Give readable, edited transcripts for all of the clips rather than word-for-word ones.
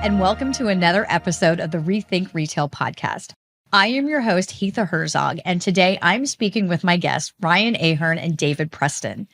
and welcome to another episode of the Rethink Retail podcast. I am your host, Hitha Herzog, and today I'm speaking with my guests, Ryan Ahern and David Preston.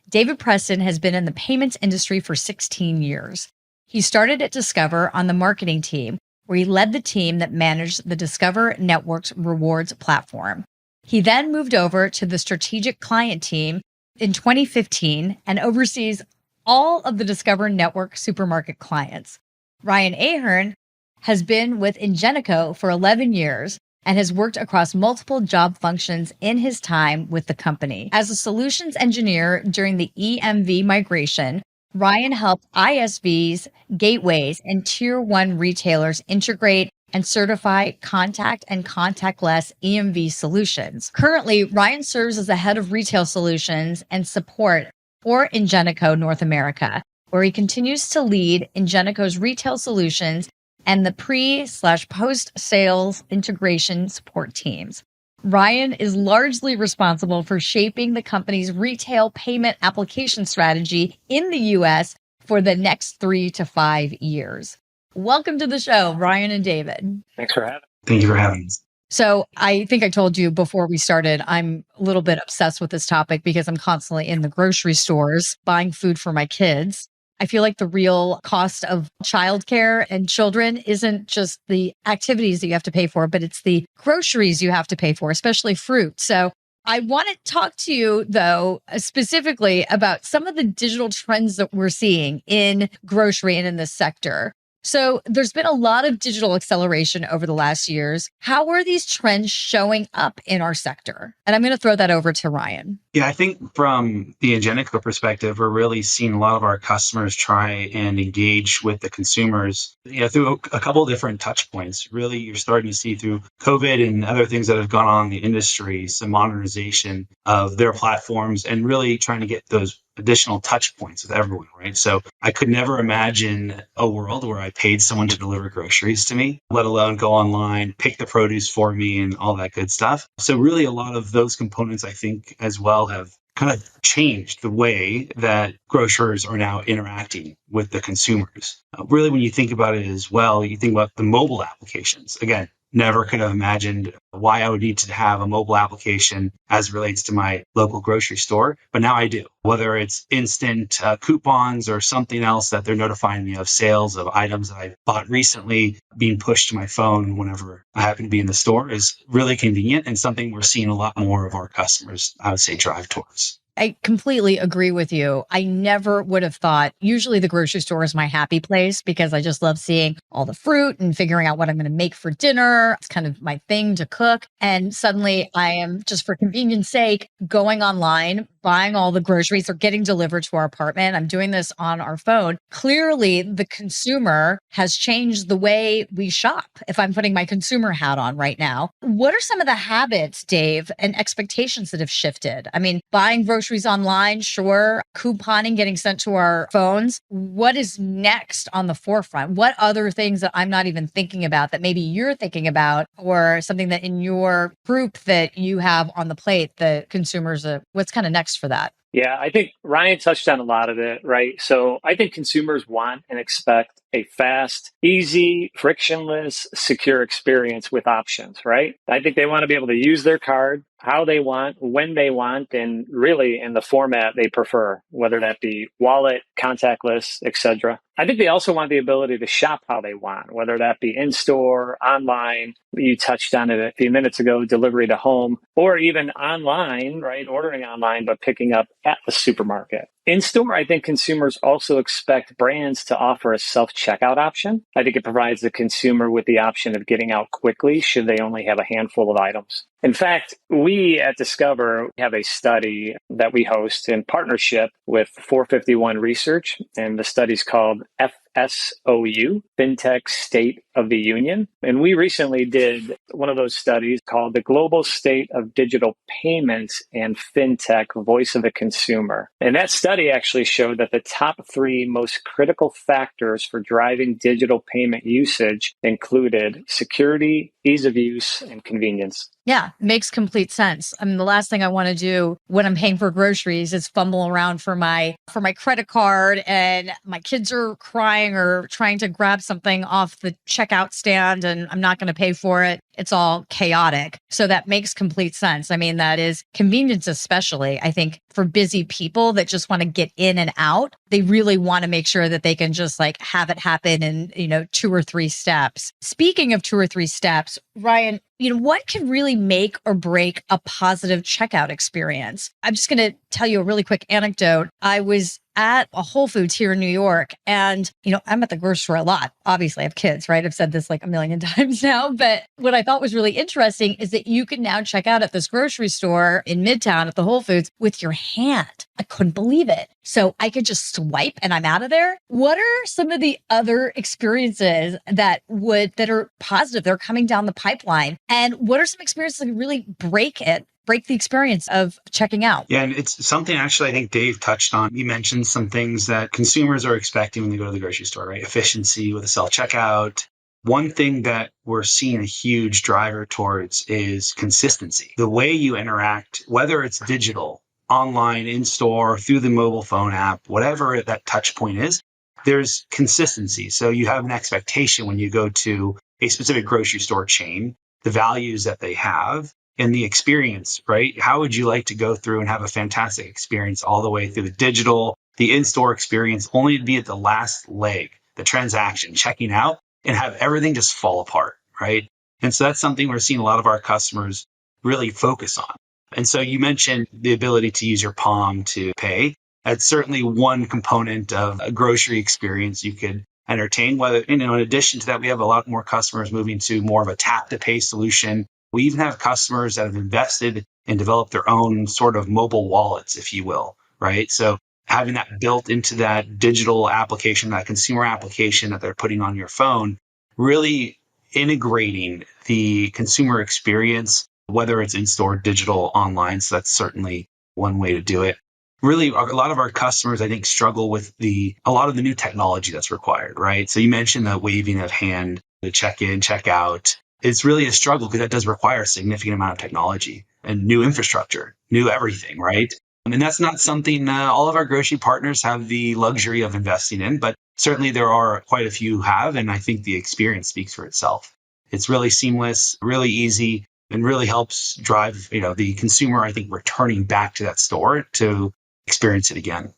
David Preston has been in the payments industry for 16 years. He started at Discover on the marketing team, where he led the team that managed the Discover Network's rewards platform. He then moved over to the strategic client team in 2015 and oversees all of the Discover Network supermarket clients. Ryan Ahern has been with Ingenico for 11 years and has worked across multiple job functions in his time with the company. As a solutions engineer during the EMV migration, Ryan helped ISVs, gateways, and tier one retailers integrate and certify contact and contactless EMV solutions. Currently, Ryan serves as the head of retail solutions and support for Ingenico North America, where he continues to lead Ingenico's retail solutions and the pre/post-sales integration support teams. Ryan is largely responsible for shaping the company's retail payment application strategy in the U.S. for the next 3 to 5 years. Welcome to the show, Ryan and David. Thanks for having me. Thank you for having us. So I think I told you before we started, I'm a little bit obsessed with this topic because I'm constantly in the grocery stores buying food for my kids. I feel like the real cost of childcare and children isn't just the activities that you have to pay for, but it's the groceries you have to pay for, especially fruit. So I want to talk to you, though, specifically about some of the digital trends that we're seeing in grocery and in this sector. So there's been a lot of digital acceleration over the last years. How are these trends showing up in our sector? And I'm going to throw that over to Ryan. Yeah, I think from the Ingenico perspective, we're really seeing a lot of our customers try and engage with the consumers, through a couple of different touch points. Really, you're starting to see through COVID and other things that have gone on in the industry, some modernization of their platforms and really trying to get those additional touch points with everyone, right? So I could never imagine a world where I paid someone to deliver groceries to me, let alone go online, pick the produce for me and all that good stuff. So really a lot of those components, I think, as well have kind of changed the way that grocers are now interacting with the consumers. Really, when you think about it as well, you think about the mobile applications. Again, never could have imagined why I would need to have a mobile application as it relates to my local grocery store, but now I do. Whether it's instant coupons or something else that they're notifying me of sales of items that I bought recently being pushed to my phone whenever I happen to be in the store is really convenient and something we're seeing a lot more of our customers, I would say, drive towards. I completely agree with you. I never would have thought, usually the grocery store is my happy place because I just love seeing all the fruit and figuring out what I'm going to make for dinner. It's kind of my thing to cook. And suddenly I am, just for convenience sake, going online, buying all the groceries or getting delivered to our apartment. I'm doing this on our phone. Clearly, the consumer has changed the way we shop, if I'm putting my consumer hat on right now. What are some of the habits, Dave, and expectations that have shifted? I mean, buying groceries online, sure. Couponing, getting sent to our phones. What is next on the forefront? What other things that I'm not even thinking about that maybe you're thinking about, or something that in your group that you have on the plate that consumers, what's kind of next for that? Yeah, I think Ryan touched on a lot of it, right? So I think consumers want and expect a fast, easy, frictionless, secure experience with options, right? I think they want to be able to use their card how they want, when they want, and really in the format they prefer, whether that be wallet, contactless, etc. I think they also want the ability to shop how they want, whether that be in-store, online. You touched on it a few minutes ago, delivery to home, or even online, right? Ordering online, but picking up at the supermarket. In-store, I think consumers also expect brands to offer a self-checkout option. I think it provides the consumer with the option of getting out quickly should they only have a handful of items. In fact, we at Discover have a study that we host in partnership with 451 Research, and the study's called FSOU, FinTech State of the Union. And we recently did one of those studies called the Global State of Digital Payments and FinTech Voice of the Consumer. And that study actually showed that the top 3 most critical factors for driving digital payment usage included security, ease of use, and convenience. Yeah, makes complete sense. I mean, the last thing I want to do when I'm paying for groceries is fumble around for my credit card and my kids are crying or trying to grab something off the checkout stand and I'm not going to pay for it. It's all chaotic. So that makes complete sense. I mean, that is convenience, especially. I think for busy people that just want to get in and out, they really want to make sure that they can just like have it happen in, 2 or 3 steps. Speaking of 2 or 3 steps, Ryan, what can really make or break a positive checkout experience? I'm just going to tell you a really quick anecdote. I was at a Whole Foods here in New York. And, I'm at the grocery store a lot. Obviously, I have kids, right? I've said this like a million times now. But what I thought was really interesting is that you can now check out at this grocery store in Midtown at the Whole Foods with your hand. I couldn't believe it. So I could just swipe and I'm out of there. What are some of the other experiences that are positive? They're coming down the pipeline. And what are some experiences that really break the experience of checking out? Yeah, and it's something actually I think Dave touched on. You mentioned some things that consumers are expecting when they go to the grocery store, right? Efficiency with a self-checkout. One thing that we're seeing a huge driver towards is consistency. The way you interact, whether it's digital, online, in store, through the mobile phone app, whatever that touch point is, there's consistency. So you have an expectation when you go to a specific grocery store chain, the values that they have, and the experience, right? How would you like to go through and have a fantastic experience all the way through the digital, the in-store experience, only to be at the last leg, the transaction, checking out, and have everything just fall apart, right? And so that's something we're seeing a lot of our customers really focus on. And so you mentioned the ability to use your palm to pay. That's certainly one component of a grocery experience you could entertain. Whether, in addition to that, we have a lot more customers moving to more of a tap to pay solution. We even have customers that have invested and developed their own sort of mobile wallets, if you will, right? So having that built into that digital application, that consumer application that they're putting on your phone, really integrating the consumer experience, whether it's in-store, digital, online. So that's certainly one way to do it. Really, a lot of our customers, I think, struggle with a lot of the new technology that's required, right? So you mentioned the waving of hand, the check in, check out. It's really a struggle because that does require a significant amount of technology and new infrastructure, new everything, right? And that's not something all of our grocery partners have the luxury of investing in, but certainly there are quite a few who have, and I think the experience speaks for itself. It's really seamless, really easy, and really helps drive, the consumer, I think, returning back to that store to experience it again.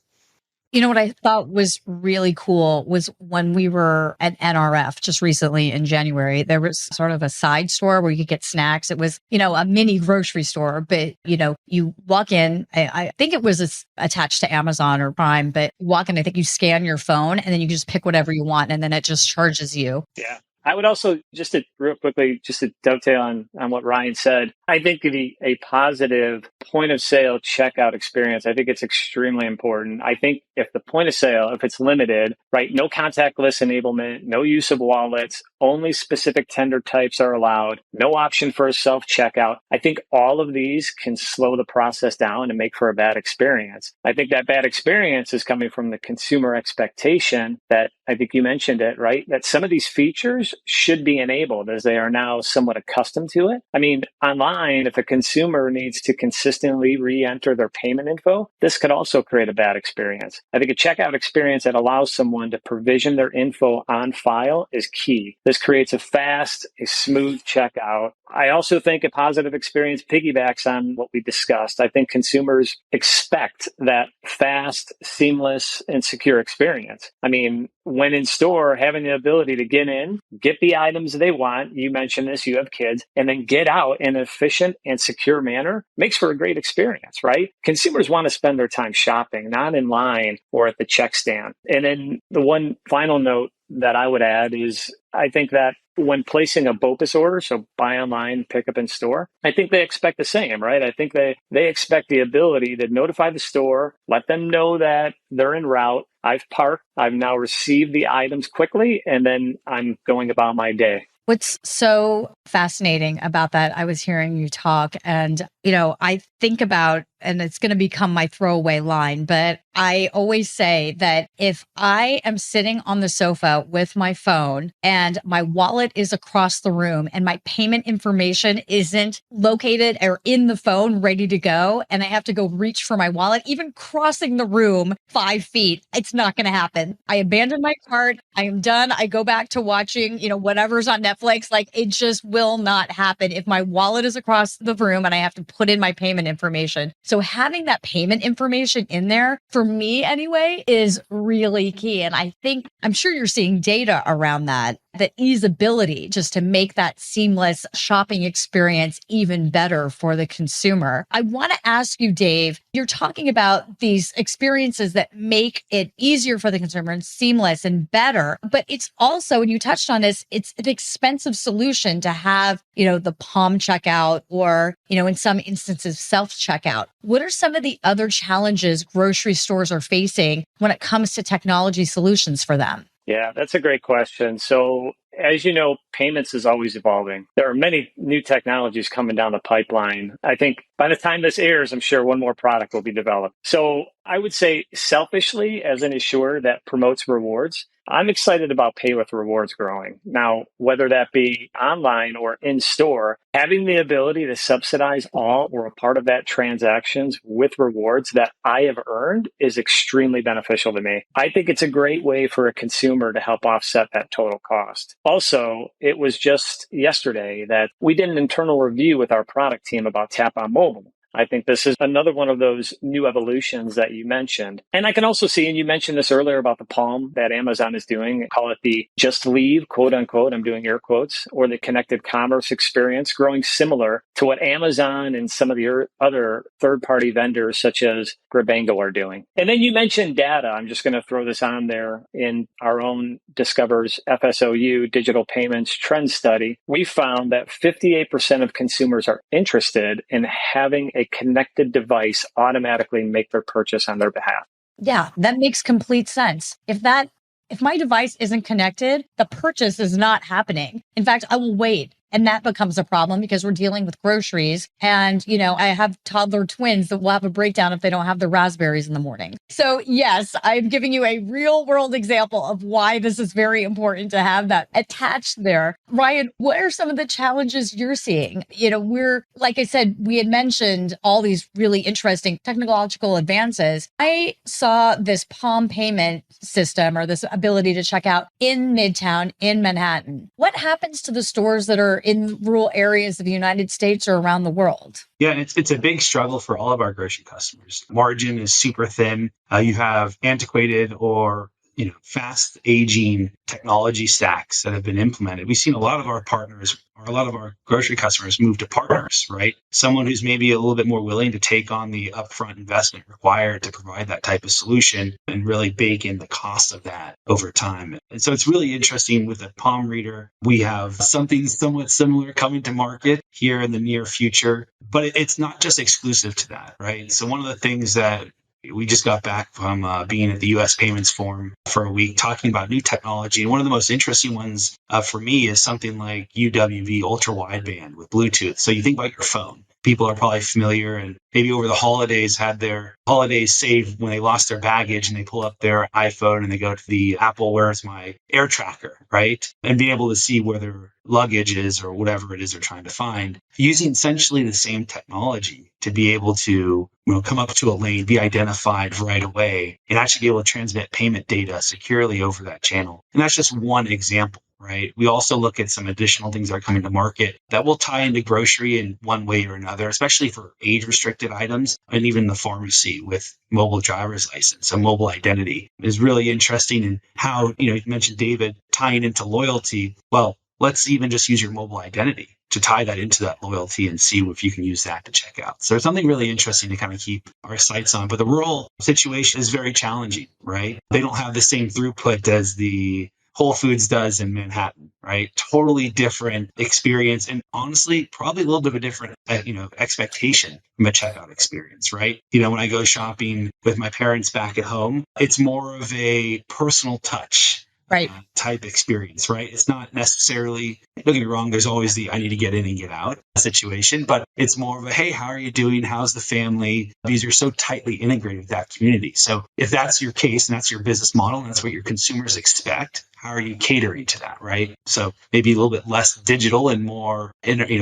What I thought was really cool was when we were at NRF just recently in January, there was sort of a side store where you could get snacks. It was, a mini grocery store, but, you walk in, I think it was attached to Amazon or Prime, but you walk in, I think you scan your phone and then you just pick whatever you want and then it just charges you. Yeah. I would also, just to real quickly, just to dovetail on what Ryan said, I think a positive point of sale checkout experience, I think it's extremely important. I think if the point of sale, if it's limited, right, no contactless enablement, no use of wallets, only specific tender types are allowed, no option for a self-checkout, I think all of these can slow the process down and make for a bad experience. I think that bad experience is coming from the consumer expectation that, I think you mentioned it, right, that some of these features should be enabled as they are now somewhat accustomed to it. I mean, online, if a consumer needs to consistently re-enter their payment info, this could also create a bad experience. I think a checkout experience that allows someone to provision their info on file is key. This creates a fast, a smooth checkout. I also think a positive experience piggybacks on what we discussed. I think consumers expect that fast, seamless, and secure experience. I mean, when in store, having the ability to get in, get the items they want, you mentioned this, you have kids, and then get out in an efficient and secure manner makes for a great experience, right? Consumers want to spend their time shopping, not in line or at the check stand. And then the one final note that I would add is I think that when placing a BOPUS order, so buy online, pick up in store, I think they expect the same, right? I think they expect the ability to notify the store, let them know that they're en route. I've parked, I've now received the items quickly, and then I'm going about my day. What's so fascinating about that, I was hearing you talk, and, I think about, and it's going to become my throwaway line, but I always say that if I am sitting on the sofa with my phone and my wallet is across the room and my payment information isn't located or in the phone ready to go, and I have to go reach for my wallet, even crossing the room 5 feet, it's not going to happen. I abandon my cart. I am done. I go back to watching, whatever's on Netflix. Like, it just will not happen if my wallet is across the room and I have to put in my payment information. So having that payment information in there, for me anyway, is really key. And I'm sure you're seeing data around that easeability, just to make that seamless shopping experience even better for the consumer. I want to ask you, Dave, you're talking about these experiences that make it easier for the consumer and seamless and better, but it's also, and you touched on this, it's an expensive solution to have, the palm checkout or, in some instances, self-checkout. What are some of the other challenges grocery stores are facing when it comes to technology solutions for them? Yeah, that's a great question. So, as you know, payments is always evolving. There are many new technologies coming down the pipeline. I think by the time this airs, I'm sure one more product will be developed. So I would say selfishly, as an issuer that promotes rewards, I'm excited about Pay with Rewards growing. Now, whether that be online or in store, having the ability to subsidize all or a part of that transactions with rewards that I have earned is extremely beneficial to me. I think it's a great way for a consumer to help offset that total cost. Also, it was just yesterday that we did an internal review with our product team about Tap on Mobile. I think this is another one of those new evolutions that you mentioned. And I can also see, and you mentioned this earlier about the Palm that Amazon is doing, call it the just leave, quote unquote, I'm doing air quotes, or the connected commerce experience, growing similar to what Amazon and some of the other third-party vendors such as Grabango are doing. And then you mentioned data. I'm just going to throw this on there. In our own Discover's FSOU digital payments trend study, we found that 58% of consumers are interested in having a connected device automatically make their purchase on their behalf. Yeah, that makes complete sense. If my device isn't connected, the purchase is not happening. In fact, I will wait. And that becomes a problem because we're dealing with groceries. And, I have toddler twins that will have a breakdown if they don't have the raspberries in the morning. So yes, I'm giving you a real world example of why this is very important to have that attached there. Ryan, what are some of the challenges you're seeing? Like I said, we had mentioned all these really interesting technological advances. I saw this Palm payment system, or this ability to check out in Midtown in Manhattan. What happens to the stores that are in rural areas of the United States or around the world? Yeah, and it's a big struggle for all of our grocery customers. Margin is super thin. You have antiquated or fast aging technology stacks that have been implemented. We've seen a lot of our partners or a lot of our grocery customers move to partners, right? Someone who's maybe a little bit more willing to take on the upfront investment required to provide that type of solution and really bake in the cost of that over time. And so it's really interesting with the Palm Reader. We have something somewhat similar coming to market here in the near future, but it's not just exclusive to that, right? So one of the things that we just got back from being at the U.S. Payments Forum for a week talking about new technology. And one of the most interesting ones for me is something like UWB ultra wideband with Bluetooth. So you think about your phone. People are probably familiar and maybe over the holidays had their holidays saved when they lost their baggage and they pull up their iPhone and they go to the Apple, where's my air tracker, right? And be able to see where their luggage is or whatever it is they're trying to find. Using essentially the same technology to be able to come up to a lane, be identified right away, and actually be able to transmit payment data securely over that channel. And that's just one example. Right. We also look at some additional things that are coming to market that will tie into grocery in one way or another, especially for age restricted items and even the pharmacy with mobile driver's license. So mobile identity is really interesting in how, you mentioned David tying into loyalty. Well, let's even just use your mobile identity to tie that into that loyalty and see if you can use that to check out. So there's something really interesting to kind of keep our sights on. But the rural situation is very challenging, right? They don't have the same throughput as the Whole Foods does in Manhattan, right? Totally different experience. And honestly, probably a little bit of a different, expectation from a checkout experience, right? When I go shopping with my parents back at home, it's more of a personal touch Right. type experience, right? It's not necessarily, don't get me wrong, there's always the I need to get in and get out situation, but it's more of a, hey, how are you doing? How's the family? Because you're so tightly integrated with that community. So if that's your case and that's your business model and that's what your consumers expect, how are you catering to that, right? So maybe a little bit less digital and more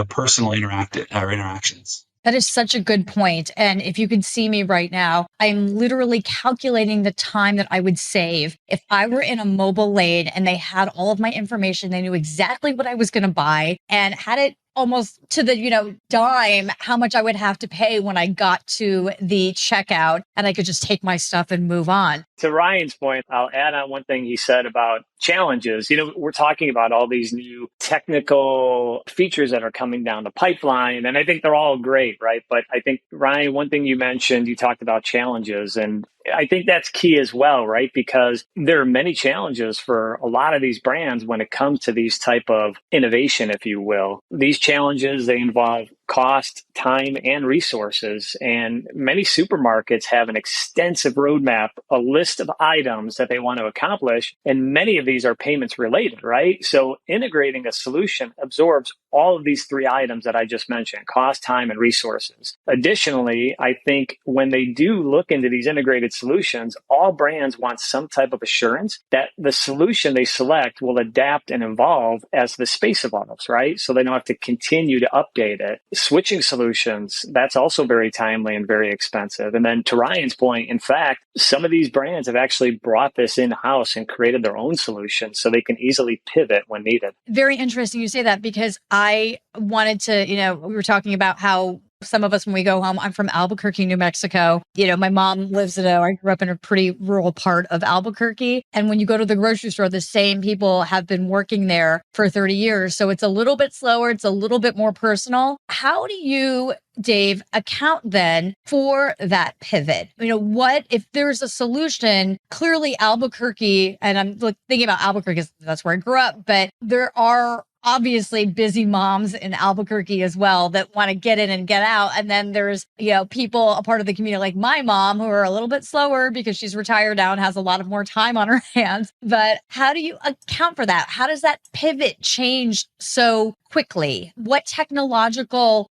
personal interactions. That is such a good point. And if you can see me right now, I'm literally calculating the time that I would save if I were in a mobile lane and they had all of my information. They knew exactly what I was going to buy and had it almost to the, dime, how much I would have to pay when I got to the checkout, and I could just take my stuff and move on. To Ryan's point, I'll add on one thing he said about challenges. We're talking about all these new technical features that are coming down the pipeline, and I think they're all great, right? But I think, Ryan, one thing you mentioned, you talked about challenges, and I think that's key as well, right? Because there are many challenges for a lot of these brands when it comes to these type of innovation, if you will. These challenges, they involve cost, time, and resources. And many supermarkets have an extensive roadmap, a list of items that they want to accomplish. And many of these are payments related, right? So integrating a solution absorbs all of these three items that I just mentioned: cost, time, and resources. Additionally, I think when they do look into these integrated solutions, all brands want some type of assurance that the solution they select will adapt and evolve as the space evolves, right? So they don't have to continue to update it. Switching solutions, that's also very timely and very expensive. And then to Ryan's point, in fact, some of these brands have actually brought this in-house and created their own solution so they can easily pivot when needed. Very interesting you say that, because I wanted to, we were talking about how some of us, when we go home, I'm from Albuquerque, New Mexico. My mom lives I grew up in a pretty rural part of Albuquerque. And when you go to the grocery store, the same people have been working there for 30 years. So it's a little bit slower. It's a little bit more personal. How do you, Dave, account then for that pivot? What if there's a solution? Clearly Albuquerque, and I'm thinking about Albuquerque because that's where I grew up, but there are obviously busy moms in Albuquerque as well that want to get in and get out. And then there's, people, a part of the community like my mom, who are a little bit slower because she's retired now and has a lot of more time on her hands. But how do you account for that? How does that pivot change so quickly? What technological,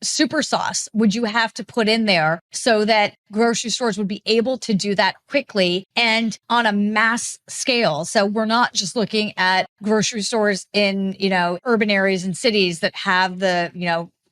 super sauce would you have to put in there so that grocery stores would be able to do that quickly and on a mass scale? So we're not just looking at grocery stores in, urban areas and cities that have the,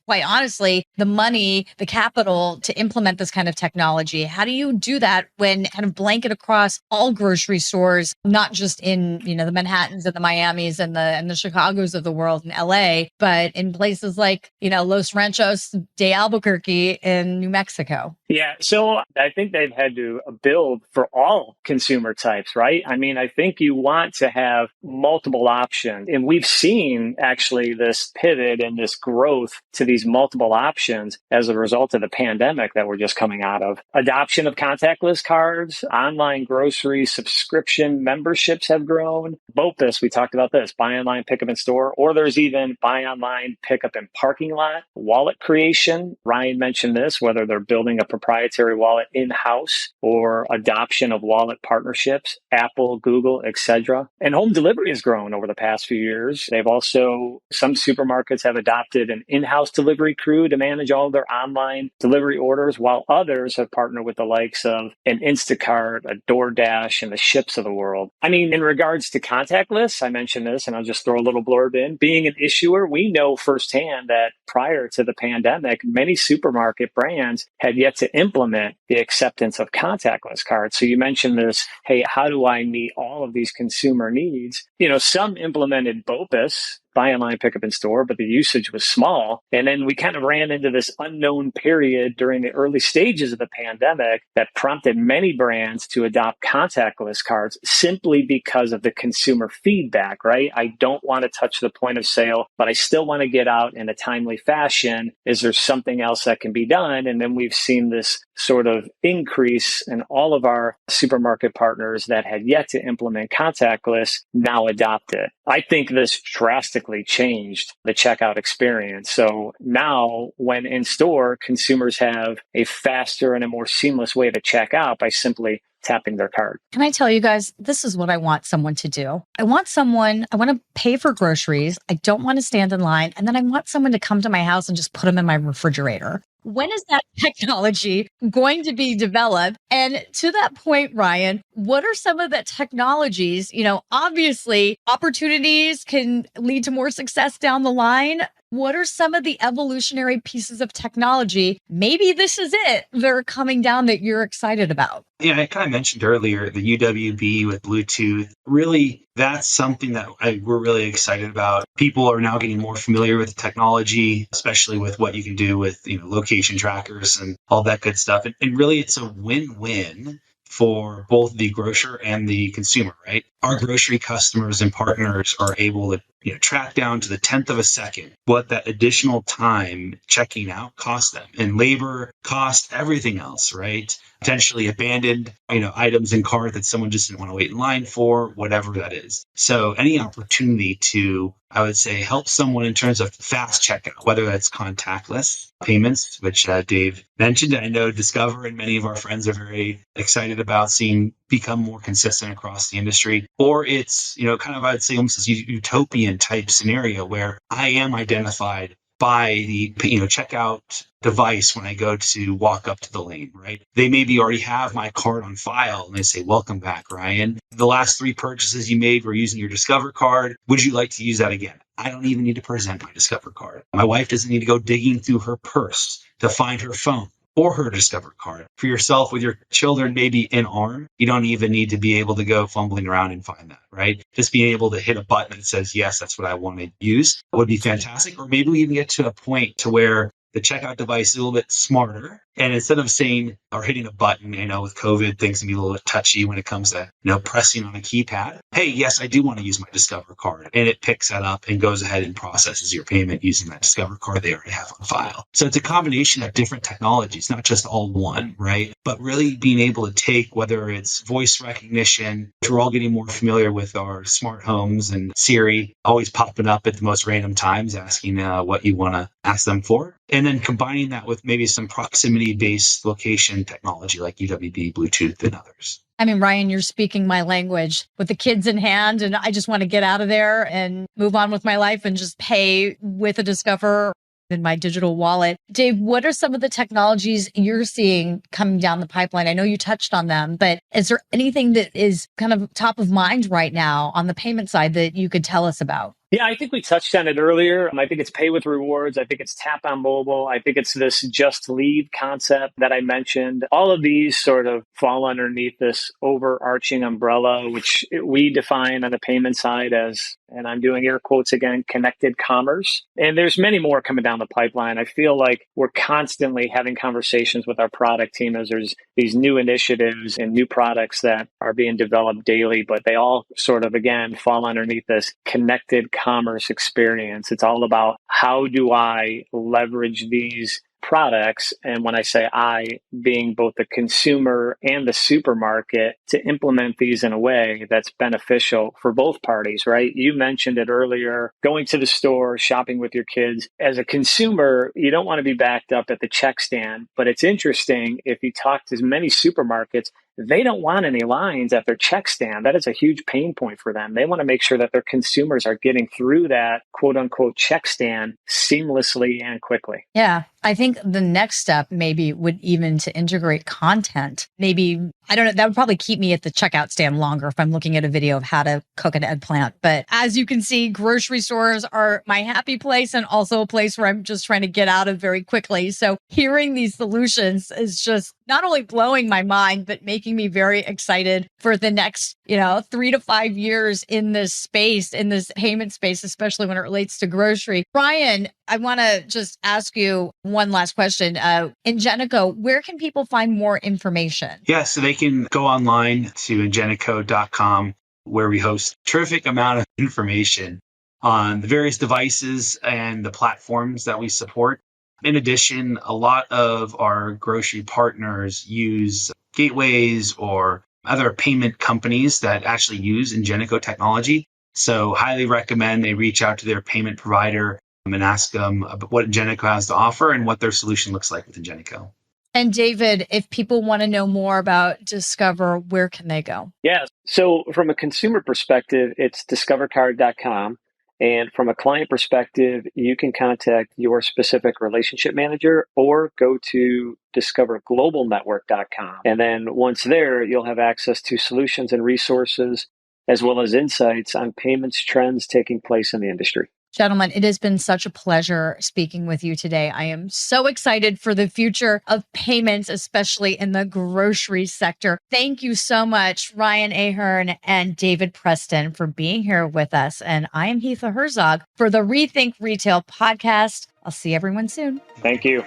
quite honestly, the money, the capital to implement this kind of technology. How do you do that when kind of blanket across all grocery stores, not just in, the Manhattans and the Miamis and the Chicagos of the world in LA, but in places like, Los Ranchos de Albuquerque in New Mexico? Yeah. So I think they've had to build for all consumer types, right? I think you want to have multiple options. And we've seen actually this pivot and this growth to these multiple options as a result of the pandemic that we're just coming out of. Adoption of contactless cards, online grocery subscription memberships have grown. BOPUS, we talked about this, buy online, pick up in store, or there's even buy online, pick up in parking lot. Wallet creation, Ryan mentioned this, whether they're building a proprietary wallet in-house or adoption of wallet partnerships, Apple, Google, etc. And home delivery has grown over the past few years. Some supermarkets have adopted an in-house delivery crew to manage all of their online delivery orders, while others have partnered with the likes of an Instacart, a DoorDash, and the Ships of the world. In regards to contactless, I mentioned this, and I'll just throw a little blurb in. Being an issuer, we know firsthand that prior to the pandemic, many supermarket brands had yet to implement the acceptance of contactless cards. So you mentioned this, hey, how do I meet all of these consumer needs? Some implemented BOPUS, buy online, pick up in store, but the usage was small. And then we kind of ran into this unknown period during the early stages of the pandemic that prompted many brands to adopt contactless cards simply because of the consumer feedback, right? I don't want to touch the point of sale, but I still want to get out in a timely fashion. Is there something else that can be done? And then we've seen this sort of increase in all of our supermarket partners that had yet to implement contactless now adopt it. I think this drastically changed the checkout experience. So now when in store, consumers have a faster and a more seamless way to check out by simply tapping their card. Can I tell you guys, this is what I want someone to do. I want to pay for groceries. I don't want to stand in line. And then I want someone to come to my house and just put them in my refrigerator. When is that technology going to be developed? And to that point, Ryan, what are some of the technologies? Obviously opportunities can lead to more success down the line. What are some of the evolutionary pieces of technology? Maybe this is it. They're coming down that you're excited about. Yeah, I kind of mentioned earlier the UWB with Bluetooth. Really, that's something that we're really excited about. People are now getting more familiar with the technology, especially with what you can do with location trackers and all that good stuff. And really, it's a win-win for both the grocer and the consumer, right? Our grocery customers and partners are able to track down to the 10th of a second what that additional time checking out cost them, and labor cost, everything else, right? Potentially abandoned, items in cart that someone just didn't want to wait in line for, whatever that is. So any opportunity to, I would say, help someone in terms of fast checkout, whether that's contactless payments, which Dave mentioned. I know Discover and many of our friends are very excited about seeing become more consistent across the industry, or it's, kind of, I would say almost this utopian type scenario where I am identified by the checkout device when I go to walk up to the lane, right? They maybe already have my card on file and they say, "Welcome back, Ryan. The last 3 purchases you made were using your Discover card. Would you like to use that again?" I don't even need to present my Discover card. My wife doesn't need to go digging through her purse to find her phone or her Discover card. For yourself with your children, maybe in arm, you don't even need to be able to go fumbling around and find that, right? Just being able to hit a button that says, yes, that's what I want to use would be fantastic. Or maybe we even get to a point to where the checkout device is a little bit smarter. And instead of saying or hitting a button, with COVID, things can be a little bit touchy when it comes to, pressing on a keypad. Hey, yes, I do want to use my Discover card. And it picks that up and goes ahead and processes your payment using that Discover card they already have on file. So it's a combination of different technologies, not just all one, right? But really being able to take, whether it's voice recognition, which we're all getting more familiar with our smart homes, and Siri always popping up at the most random times, asking what you want to ask them for. And then combining that with maybe some proximity-based location technology like UWB, Bluetooth, and others. I mean, Ryan, you're speaking my language with the kids in hand, and I just want to get out of there and move on with my life and just pay with a Discover in my digital wallet. Dave, what are some of the technologies you're seeing coming down the pipeline? I know you touched on them, but is there anything that is kind of top of mind right now on the payment side that you could tell us about? Yeah, I think we touched on it earlier. I think it's pay with rewards. I think it's tap on mobile. I think it's this just leave concept that I mentioned. All of these sort of fall underneath this overarching umbrella, which we define on the payment side as, and I'm doing air quotes again, connected commerce. And there's many more coming down the pipeline. I feel like we're constantly having conversations with our product team as there's these new initiatives and new products that are being developed daily, but they all sort of, again, fall underneath this connected commerce experience. It's all about how do I leverage these products, and when I say I, being both the consumer and the supermarket, to implement these in a way that's beneficial for both parties, right? You mentioned it earlier, going to the store, shopping with your kids. As a consumer, you don't want to be backed up at the check stand, but it's interesting, if you talk to as many supermarkets, they don't want any lines at their check stand. That is a huge pain point for them. They want to make sure that their consumers are getting through that quote unquote check stand seamlessly and quickly. Yeah. I think the next step maybe would even to integrate content. Maybe, I don't know, that would probably keep me at the checkout stand longer if I'm looking at a video of how to cook an eggplant. But as you can see, grocery stores are my happy place and also a place where I'm just trying to get out of very quickly. So hearing these solutions is just not only blowing my mind, but making me very excited for the next, 3 to 5 years in this space, in this payment space, especially when it relates to grocery. Ryan, I want to just ask you one last question. Ingenico, where can people find more information? Yeah, so they can go online to ingenico.com, where we host a terrific amount of information on the various devices and the platforms that we support. In addition, a lot of our grocery partners use gateways or other payment companies that actually use Ingenico technology. So highly recommend they reach out to their payment provider and ask them about what Ingenico has to offer and what their solution looks like with Ingenico. And David, if people want to know more about Discover, where can they go? Yeah. So from a consumer perspective, it's discovercard.com. And from a client perspective, you can contact your specific relationship manager or go to discoverglobalnetwork.com. And then once there, you'll have access to solutions and resources, as well as insights on payments trends taking place in the industry. Gentlemen, it has been such a pleasure speaking with you today. I am so excited for the future of payments, especially in the grocery sector. Thank you so much, Ryan Ahern and David Preston, for being here with us. And I am Hitha Herzog for the Rethink Retail podcast. I'll see everyone soon. Thank you.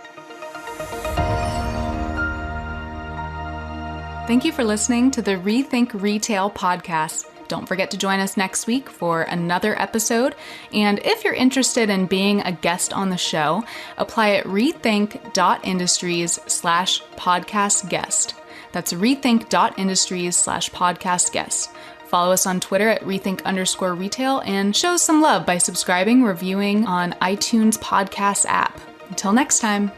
Thank you for listening to the Rethink Retail podcast. Don't forget to join us next week for another episode. And if you're interested in being a guest on the show, apply at rethink.industries/podcast guest. That's rethink.industries/podcast guest. Follow us on Twitter at rethink_retail and show some love by subscribing, reviewing on iTunes podcast app. Until next time.